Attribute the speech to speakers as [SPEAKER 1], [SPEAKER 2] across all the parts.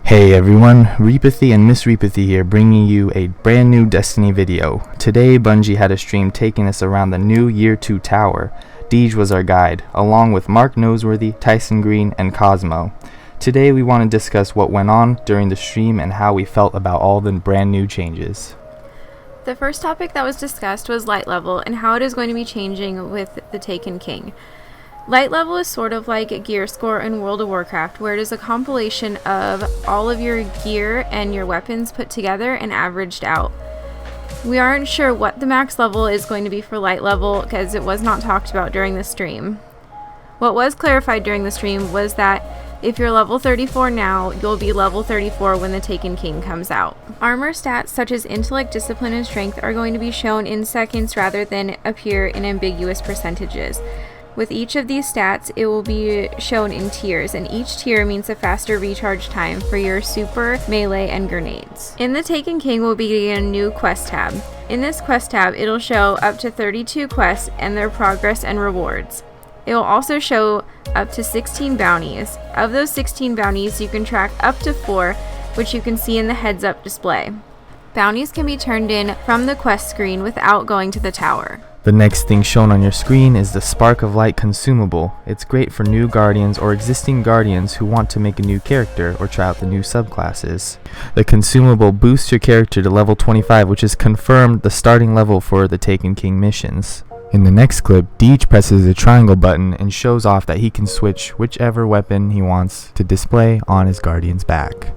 [SPEAKER 1] Hey everyone, Reapathy and Miss Reapathy here, bringing you a brand new Destiny video. Today Bungie had a stream taking us around the new Year 2 tower. Deej was our guide, along with Mark Noseworthy, Tyson Green, and Cosmo. Today we want to discuss what went on during the stream and how we felt about all the brand new changes.
[SPEAKER 2] The first topic that was discussed was light level and how it is going to be changing with the Taken King. Light level is sort of like a gear score in World of Warcraft, where it is a compilation of all of your gear and your weapons put together and averaged out. We aren't sure what the max level is going to be for light level because it was not talked about during the stream. What was clarified during the stream was that if you're level 34 now, you'll be level 34 when the Taken King comes out. Armor stats such as intellect, discipline, and strength are going to be shown in seconds rather than appear in ambiguous percentages. With each of these stats, it will be shown in tiers, and each tier means a faster recharge time for your super, melee, and grenades. In the Taken King will be a new quest tab. In this quest tab, it'll show up to 32 quests and their progress and rewards. It will also show up to 16 bounties. Of those 16 bounties, you can track up to 4, which you can see in the heads-up display. Bounties can be turned in from the quest screen without going to the tower.
[SPEAKER 1] The next thing shown on your screen is the Spark of Light consumable. It's great for new Guardians or existing Guardians who want to make a new character or try out the new subclasses. The consumable boosts your character to level 25, which is confirmed the starting level for the Taken King missions. In the next clip, Deej presses the triangle button and shows off that he can switch whichever weapon he wants to display on his Guardian's back.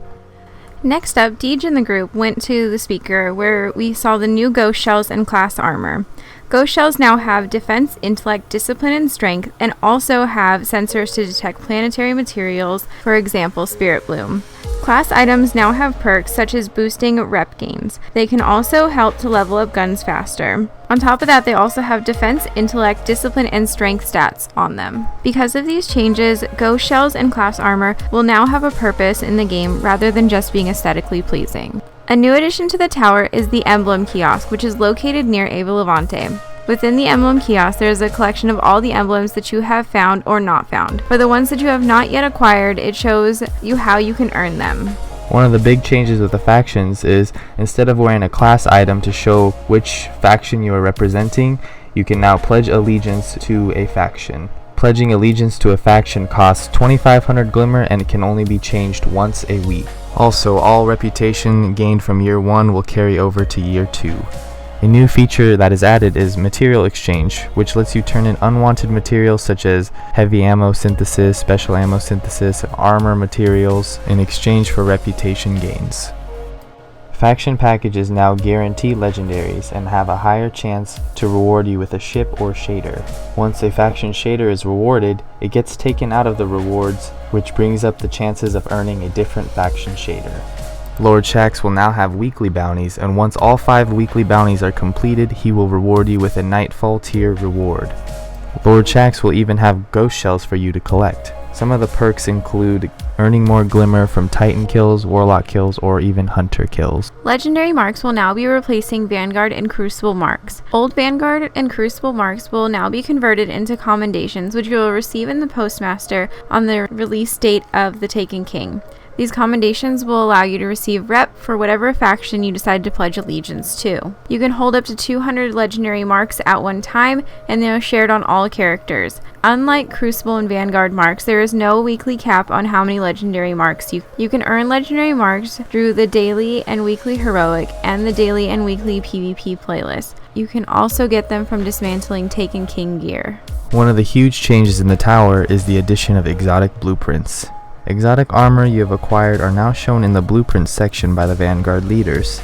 [SPEAKER 2] Next up, Deej and the group went to the speaker where we saw the new ghost shells and class armor. Ghost shells now have defense, intellect, discipline, and strength, and also have sensors to detect planetary materials, for example, Spirit Bloom. Class items now have perks such as boosting rep gains. They can also help to level up guns faster. On top of that, they also have defense, intellect, discipline, and strength stats on them. Because of these changes, ghost shells and class armor will now have a purpose in the game rather than just being aesthetically pleasing. A new addition to the tower is the Emblem Kiosk, which is located near Ava Levante. Within the Emblem Kiosk, there is a collection of all the emblems that you have found or not found. For the ones that you have not yet acquired, it shows you how you can earn them.
[SPEAKER 1] One of the big changes with the factions is instead of wearing a class item to show which faction you are representing, you can now pledge allegiance to a faction. Pledging allegiance to a faction costs 2,500 glimmer and can only be changed once a week. Also, all reputation gained from Year 1 will carry over to Year 2. A new feature that is added is Material Exchange, which lets you turn in unwanted materials such as heavy ammo synthesis, special ammo synthesis, and armor materials in exchange for reputation gains. Faction packages now guarantee legendaries and have a higher chance to reward you with a ship or shader. Once a faction shader is rewarded, it gets taken out of the rewards, which brings up the chances of earning a different faction shader. Lord Shaxx will now have weekly bounties, and once all 5 weekly bounties are completed, he will reward you with a Nightfall tier reward. Lord Shaxx will even have ghost shells for you to collect. Some of the perks include earning more glimmer from Titan kills, Warlock kills, or even Hunter kills.
[SPEAKER 2] Legendary marks will now be replacing Vanguard and Crucible marks. Old Vanguard and Crucible marks will now be converted into commendations, which you will receive in the Postmaster on the release date of the Taken King. These commendations will allow you to receive rep for whatever faction you decide to pledge allegiance to. You can hold up to 200 legendary marks at one time, and they are shared on all characters. Unlike Crucible and Vanguard marks, there is no weekly cap on how many legendary marks you can earn legendary marks through the daily and weekly heroic and the daily and weekly PvP playlists. You can also get them from dismantling Taken King gear.
[SPEAKER 1] One of the huge changes in the tower is the addition of exotic blueprints. Exotic armor you have acquired are now shown in the blueprints section by the Vanguard leaders.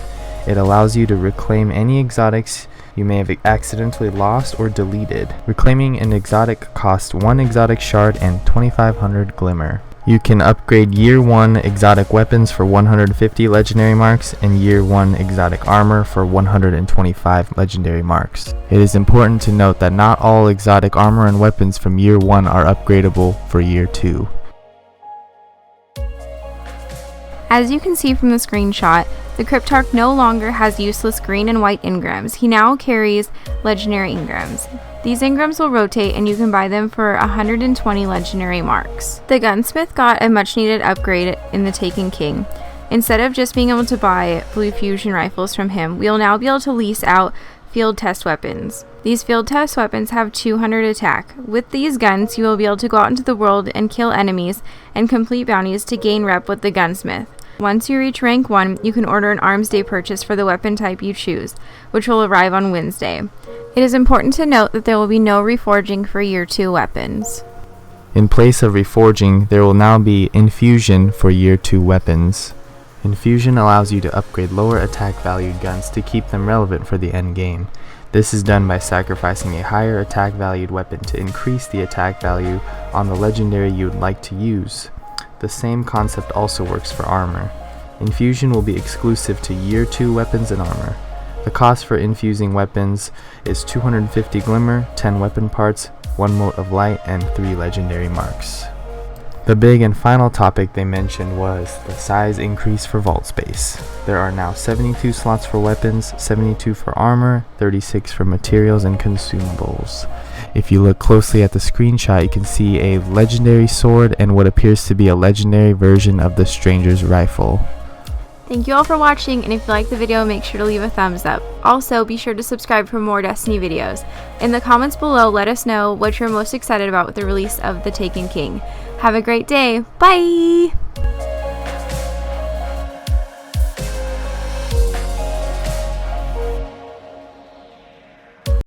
[SPEAKER 1] It allows you to reclaim any exotics you may have accidentally lost or deleted. Reclaiming an exotic costs 1 exotic shard and 2,500 glimmer. You can upgrade Year 1 exotic weapons for 150 legendary marks and Year 1 exotic armor for 125 legendary marks. It is important to note that not all exotic armor and weapons from Year 1 are upgradable for Year 2.
[SPEAKER 2] As you can see from the screenshot, the Cryptarch no longer has useless green and white engrams. He now carries legendary engrams. These engrams will rotate and you can buy them for 120 legendary marks. The gunsmith got a much needed upgrade in the Taken King. Instead of just being able to buy blue fusion rifles from him, we'll now be able to lease out field test weapons. These field test weapons have 200 attack. With these guns, you will be able to go out into the world and kill enemies and complete bounties to gain rep with the gunsmith. Once you reach rank 1, you can order an arms day purchase for the weapon type you choose, which will arrive on Wednesday. It is important to note that there will be no reforging for Year 2 weapons.
[SPEAKER 1] In place of reforging, there will now be infusion for Year 2 weapons. Infusion allows you to upgrade lower attack valued guns to keep them relevant for the end game. This is done by sacrificing a higher attack valued weapon to increase the attack value on the legendary you would like to use. The same concept also works for armor. Infusion will be exclusive to Year 2 weapons and armor. The cost for infusing weapons is 250 glimmer, 10 weapon parts, 1 mote of light, and 3 legendary marks. The big and final topic they mentioned was the size increase for vault space. There are now 72 slots for weapons, 72 for armor, 36 for materials and consumables. If you look closely at the screenshot, you can see a legendary sword and what appears to be a legendary version of the Stranger's Rifle.
[SPEAKER 2] Thank you all for watching, and if you liked the video, make sure to leave a thumbs up. Also, be sure to subscribe for more Destiny videos. In the comments below, let us know what you're most excited about with the release of the Taken King. Have a great day. Bye!